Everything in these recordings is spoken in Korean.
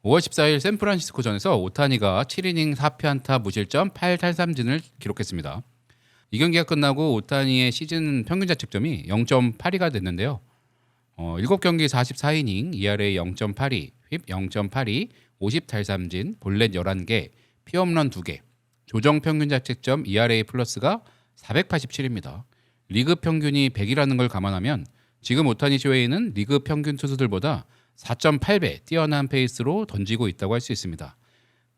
(5월 14일) 샌프란시스코전에서 오타니가 7이닝 4피안타 무실점 8탈삼진을 기록했습니다. 이 경기가 끝나고 오타니의 시즌 평균 자책점이 0.82가 됐는데요. 7경기 44이닝 ERA 0.82, 휩 0.82, 50탈삼진, 볼넷 11개, 피홈런 2개, 조정 평균 자책점 ERA 플러스가 487입니다. 리그 평균이 100이라는 걸 감안하면 지금 오타니 쇼헤이는 리그 평균 투수들보다 4.8배 뛰어난 페이스로 던지고 있다고 할 수 있습니다.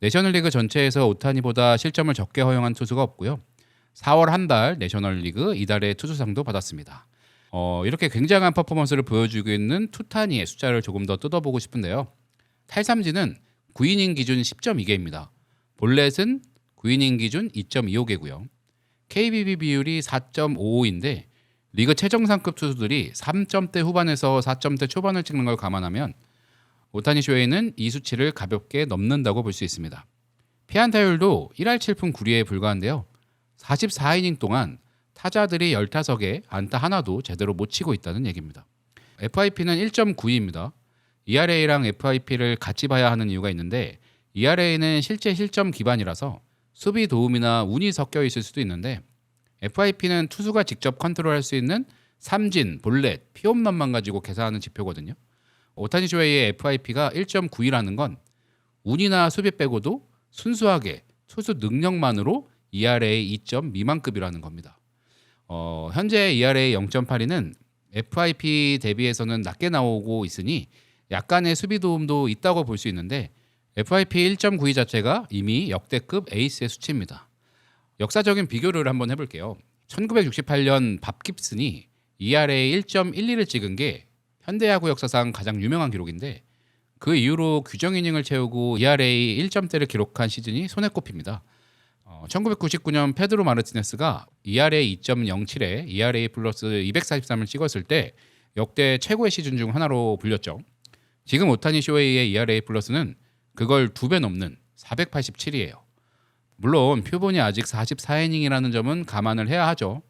내셔널리그 전체에서 오타니보다 실점을 적게 허용한 투수가 없고요. 4월 한 달 내셔널리그 이달의 투수상도 받았습니다. 이렇게 굉장한 퍼포먼스를 보여주고 있는 투타니의 숫자를 조금 더 뜯어보고 싶은데요. 탈삼진은 9이닝 기준 10.2개입니다. 볼넷은 9이닝 기준 2.25개고요. KBB 비율이 4.55인데 리그 최정상급 투수들이 3점대 후반에서 4점대 초반을 찍는 걸 감안하면 오타니 쇼헤이는 이 수치를 가볍게 넘는다고 볼 수 있습니다. 피안타율도 1할 7푼 9리에 불과한데요. 44이닝 동안 타자들이 15개, 안타 하나도 제대로 못 치고 있다는 얘기입니다. FIP는 1.92입니다. ERA랑 FIP를 같이 봐야 하는 이유가 있는데 ERA는 실제 실점 기반이라서 수비 도움이나 운이 섞여 있을 수도 있는데 FIP는 투수가 직접 컨트롤할 수 있는 삼진, 볼넷, 피홈런만 가지고 계산하는 지표거든요. 오타니 쇼헤이의 FIP가 1.92라는 건 운이나 수비 빼고도 순수하게 투수 능력만으로 ERA 2점 미만급이라는 겁니다. 현재 ERA 0.82는 FIP 대비해서는 낮게 나오고 있으니 약간의 수비 도움도 있다고 볼 수 있는데 FIP 1.92 자체가 이미 역대급 에이스의 수치입니다. 역사적인 비교를 한번 해볼게요. 1968년 밥 깁슨이 ERA 1.12를 찍은 게 현대야구 역사상 가장 유명한 기록인데 그 이후로 규정 이닝을 채우고 ERA 1점대를 기록한 시즌이 손에 꼽힙니다. 1999년 페드로 마르티네스가 ERA 2.07에 ERA 플러스 243을 찍었을 때 역대 최고의 시즌 중 하나로 불렸죠. 지금 오타니 쇼헤이의 ERA 플러스는 그걸 2배 넘는 487이에요. 물론 표본이 아직 44이닝이라는 점은 감안을 해야 하죠.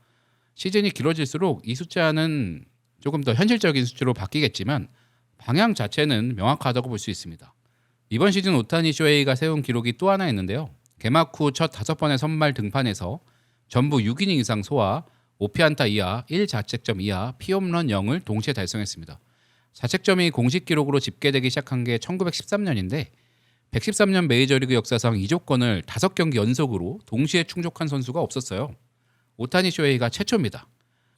시즌이 길어질수록 이 숫자는 조금 더 현실적인 수치로 바뀌겠지만 방향 자체는 명확하다고 볼 수 있습니다. 이번 시즌 오타니 쇼헤이가 세운 기록이 또 하나 있는데요. 개막 후 첫 5번의 선발 등판에서 전부 6이닝 이상 소화, 5피안타 이하, 1자책점 이하, 피홈런 0을 동시에 달성했습니다. 자책점이 공식 기록으로 집계되기 시작한 게 1913년인데 113년 메이저리그 역사상 이 조건을 5경기 연속으로 동시에 충족한 선수가 없었어요. 오타니 쇼헤이가 최초입니다.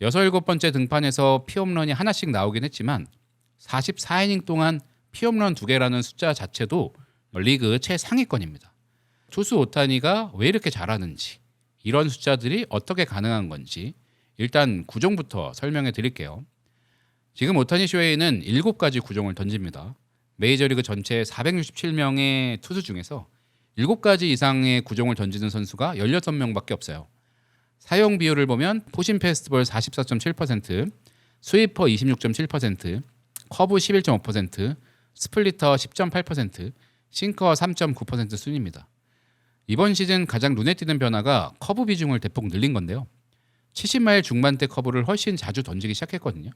6, 7번째 등판에서 피홈런이 하나씩 나오긴 했지만 44이닝 동안 피홈런 2개라는 숫자 자체도 리그 최상위권입니다. 투수 오타니가 왜 이렇게 잘하는지, 이런 숫자들이 어떻게 가능한 건지 일단 구종부터 설명해 드릴게요. 지금 오타니 쇼헤이는 7가지 구종을 던집니다. 메이저리그 전체 467명의 투수 중에서 7가지 이상의 구종을 던지는 선수가 16명밖에 없어요. 사용 비율을 보면 포심 페스티벌 44.7%, 스위퍼 26.7%, 커브 11.5%, 스플리터 10.8%, 싱커 3.9% 순입니다. 이번 시즌 가장 눈에 띄는 변화가 커브 비중을 대폭 늘린 건데요. 70마일 중반대 커브를 훨씬 자주 던지기 시작했거든요.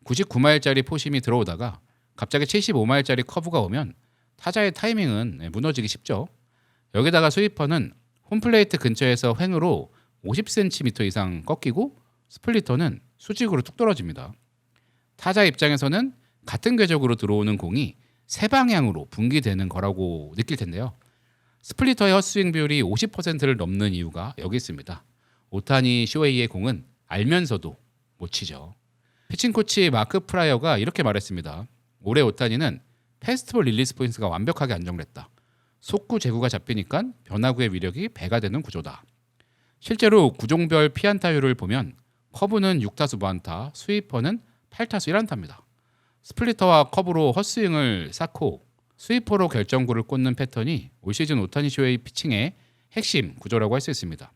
99마일짜리 포심이 들어오다가 갑자기 75마일짜리 커브가 오면 타자의 타이밍은 무너지기 쉽죠. 여기다가 스위퍼는 홈플레이트 근처에서 횡으로 50cm 이상 꺾이고 스플리터는 수직으로 뚝 떨어집니다. 타자 입장에서는 같은 궤적으로 들어오는 공이 세 방향으로 분기되는 거라고 느낄 텐데요. 스플리터의 헛스윙 비율이 50%를 넘는 이유가 여기 있습니다. 오타니 쇼헤이의 공은 알면서도 못 치죠. 피칭 코치 마크 프라이어가 이렇게 말했습니다. 올해 오타니는 페스티벌 릴리스 포인트가 완벽하게 안정됐다. 속구 제구가 잡히니까 변화구의 위력이 배가 되는 구조다. 실제로 구종별 피안타율을 보면 커브는 6타수 무안타, 스위퍼는 8타수 1안타입니다. 스플리터와 커브로 헛스윙을 쌓고 스위퍼로 결정구를 꽂는 패턴이 올 시즌 오타니 쇼헤이 피칭의 핵심 구조라고 할 수 있습니다.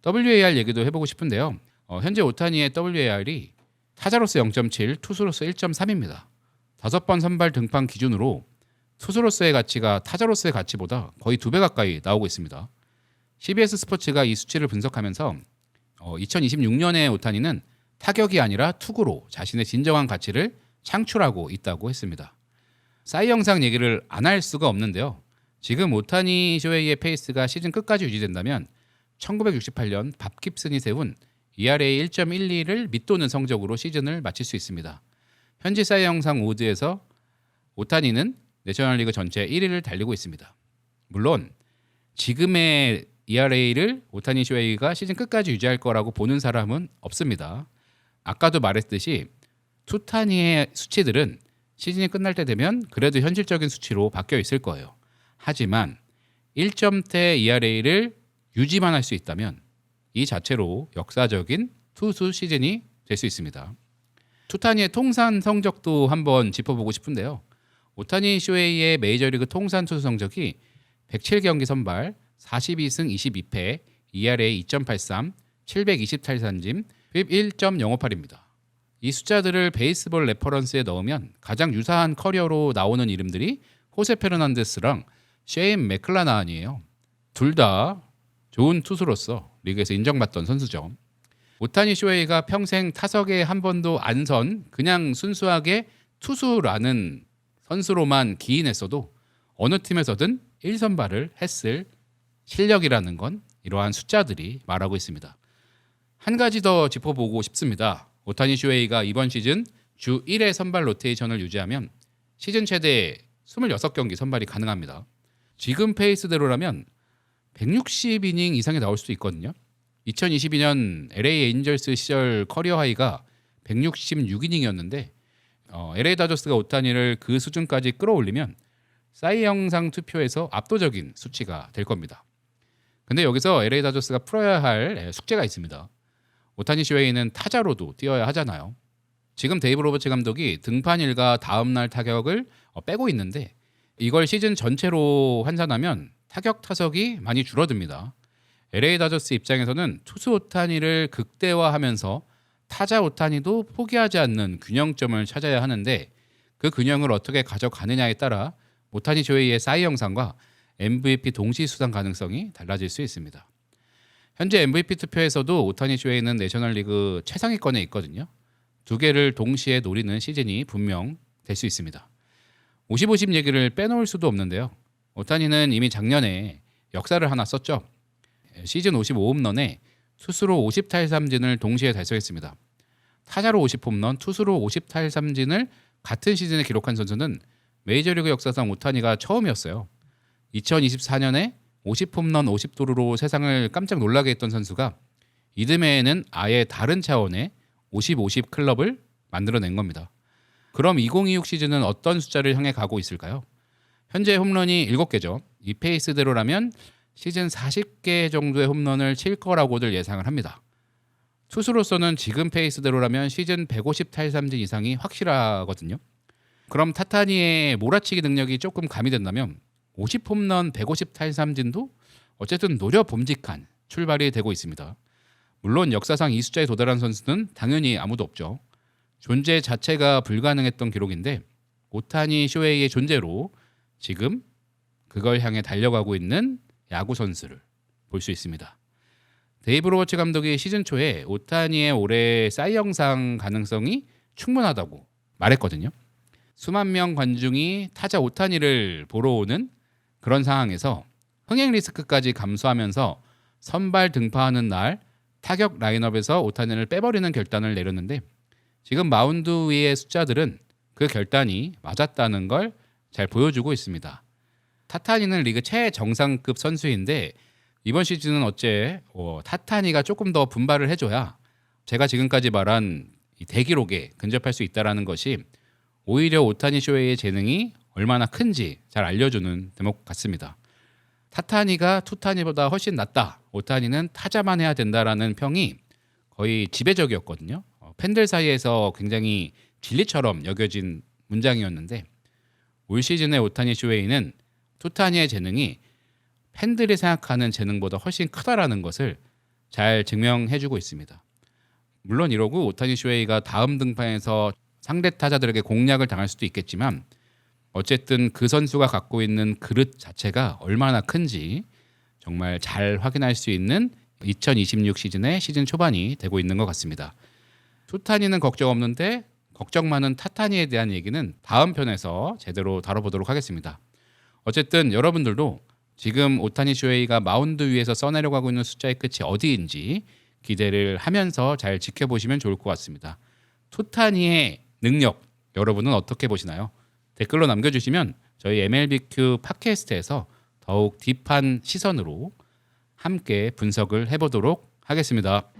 WAR 얘기도 해보고 싶은데요. 현재 오타니의 WAR이 타자로서 0.7, 투수로서 1.3입니다. 5번 선발 등판 기준으로 투수로서의 가치가 타자로서의 가치보다 거의 2배 가까이 나오고 있습니다. CBS 스포츠가 이 수치를 분석하면서 2026년에 오타니는 타격이 아니라 투구로 자신의 진정한 가치를 창출하고 있다고 했습니다. 사이 영상 얘기를 안 할 수가 없는데요. 지금 오타니 쇼헤이의 페이스가 시즌 끝까지 유지된다면 1968년 밥 깁슨이 세운 ERA 1.12를 밑도는 성적으로 시즌을 마칠 수 있습니다. 현지 사이 영상 우드에서 오타니는 내셔널리그 전체 1위를 달리고 있습니다. 물론 지금의 ERA를 오타니 쇼헤이가 시즌 끝까지 유지할 거라고 보는 사람은 없습니다. 아까도 말했듯이 투타니의 수치들은 시즌이 끝날 때 되면 그래도 현실적인 수치로 바뀌어 있을 거예요. 하지만 1점대 ERA를 유지만 할 수 있다면 이 자체로 역사적인 투수 시즌이 될 수 있습니다. 투타니의 통산 성적도 한번 짚어보고 싶은데요. 오타니 쇼헤이의 메이저리그 통산 투수 성적이 107경기 선발, 42승 22패, ERA 2.83, 720탈삼진, 휘 1.058입니다. 이 숫자들을 베이스볼 레퍼런스에 넣으면 가장 유사한 커리어로 나오는 이름들이 호세 페르난데스랑 셰인 맥클라나한이에요. 둘 다 좋은 투수로서 리그에서 인정받던 선수죠. 오타니 쇼헤이가 평생 타석에 한 번도 안 선 그냥 순수하게 투수라는 선수로만 기인했어도 어느 팀에서든 1선발을 했을 실력이라는 건 이러한 숫자들이 말하고 있습니다. 한 가지 더 짚어보고 싶습니다. 오타니 쇼헤이가 이번 시즌 주 1회 선발 로테이션을 유지하면 시즌 최대 26경기 선발이 가능합니다. 지금 페이스대로라면 160이닝 이상이 나올 수도 있거든요. 2022년 LA 에인절스 시절 커리어 하이가 166이닝이었는데 LA 다저스가 오타니를 그 수준까지 끌어올리면 사이 영상 투표에서 압도적인 수치가 될 겁니다. 근데 여기서 LA 다저스가 풀어야 할 숙제가 있습니다. 오타니 쇼헤이는 타자로도 뛰어야 하잖아요. 지금 데이브 로버츠 감독이 등판일과 다음날 타격을 빼고 있는데 이걸 시즌 전체로 환산하면 타격 타석이 많이 줄어듭니다. LA 다저스 입장에서는 투수 오타니를 극대화하면서 타자 오타니도 포기하지 않는 균형점을 찾아야 하는데 그 균형을 어떻게 가져가느냐에 따라 오타니 쇼헤이의 사이 영상과 MVP 동시 수상 가능성이 달라질 수 있습니다. 현재 MVP 투표에서도 오타니 쇼헤이는 내셔널리그 최상위권에 있거든요. 두 개를 동시에 노리는 시즌이 분명 될 수 있습니다. 50-50 얘기를 빼놓을 수도 없는데요. 오타니는 이미 작년에 역사를 하나 썼죠. 시즌 55홈런에 투수로 50탈삼진을 동시에 달성했습니다. 타자로 50홈런, 투수로 50탈삼진을 같은 시즌에 기록한 선수는 메이저리그 역사상 오타니가 처음이었어요. 2024년에 50홈런 50도루로 세상을 깜짝 놀라게 했던 선수가 이듬해에는 아예 다른 차원의 50-50 클럽을 만들어낸 겁니다. 그럼 2026 시즌은 어떤 숫자를 향해 가고 있을까요? 현재 홈런이 7개죠. 이 페이스대로라면 시즌 40개 정도의 홈런을 칠 거라고들 예상을 합니다. 투수로서는 지금 페이스대로라면 시즌 150탈삼진 이상이 확실하거든요. 그럼 타타니의 몰아치기 능력이 조금 가미된다면 50홈런 150탈삼진도 어쨌든 노려봄직한 출발이 되고 있습니다. 물론 역사상 이 숫자에 도달한 선수는 당연히 아무도 없죠. 존재 자체가 불가능했던 기록인데 오타니 쇼헤이의 존재로 지금 그걸 향해 달려가고 있는 야구 선수를 볼 수 있습니다. 데이브 로버츠 감독이 시즌 초에 오타니의 올해 사이 영상 가능성이 충분하다고 말했거든요. 수만 명 관중이 타자 오타니를 보러 오는 그런 상황에서 흥행 리스크까지 감수하면서 선발 등판하는 날 타격 라인업에서 오타니를 빼버리는 결단을 내렸는데 지금 마운드 위의 숫자들은 그 결단이 맞았다는 걸 잘 보여주고 있습니다. 타타니는 리그 최정상급 선수인데 이번 시즌은 어째 타타니가 조금 더 분발을 해줘야 제가 지금까지 말한 이 대기록에 근접할 수 있다는 것이 오히려 오타니 쇼헤이의 재능이 얼마나 큰지 잘 알려주는 대목 같습니다. 타타니가 투타니보다 훨씬 낫다. 오타니는 타자만 해야 된다라는 평이 거의 지배적이었거든요. 팬들 사이에서 굉장히 진리처럼 여겨진 문장이었는데 올 시즌의 오타니 쇼헤이는 투타니의 재능이 팬들이 생각하는 재능보다 훨씬 크다라는 것을 잘 증명해주고 있습니다. 물론 이러고 오타니 쇼헤이가 다음 등판에서 상대 타자들에게 공략을 당할 수도 있겠지만 어쨌든 그 선수가 갖고 있는 그릇 자체가 얼마나 큰지 정말 잘 확인할 수 있는 2026 시즌의 시즌 초반이 되고 있는 것 같습니다. 투타니는 걱정 없는데 걱정 많은 타타니에 대한 얘기는 다음 편에서 제대로 다뤄보도록 하겠습니다. 어쨌든 여러분들도 지금 오타니 쇼헤이가 마운드 위에서 써내려가고 있는 숫자의 끝이 어디인지 기대를 하면서 잘 지켜보시면 좋을 것 같습니다. 투타니의 능력 여러분은 어떻게 보시나요? 댓글로 남겨주시면 저희 MLBQ 팟캐스트에서 더욱 딥한 시선으로 함께 분석을 해보도록 하겠습니다.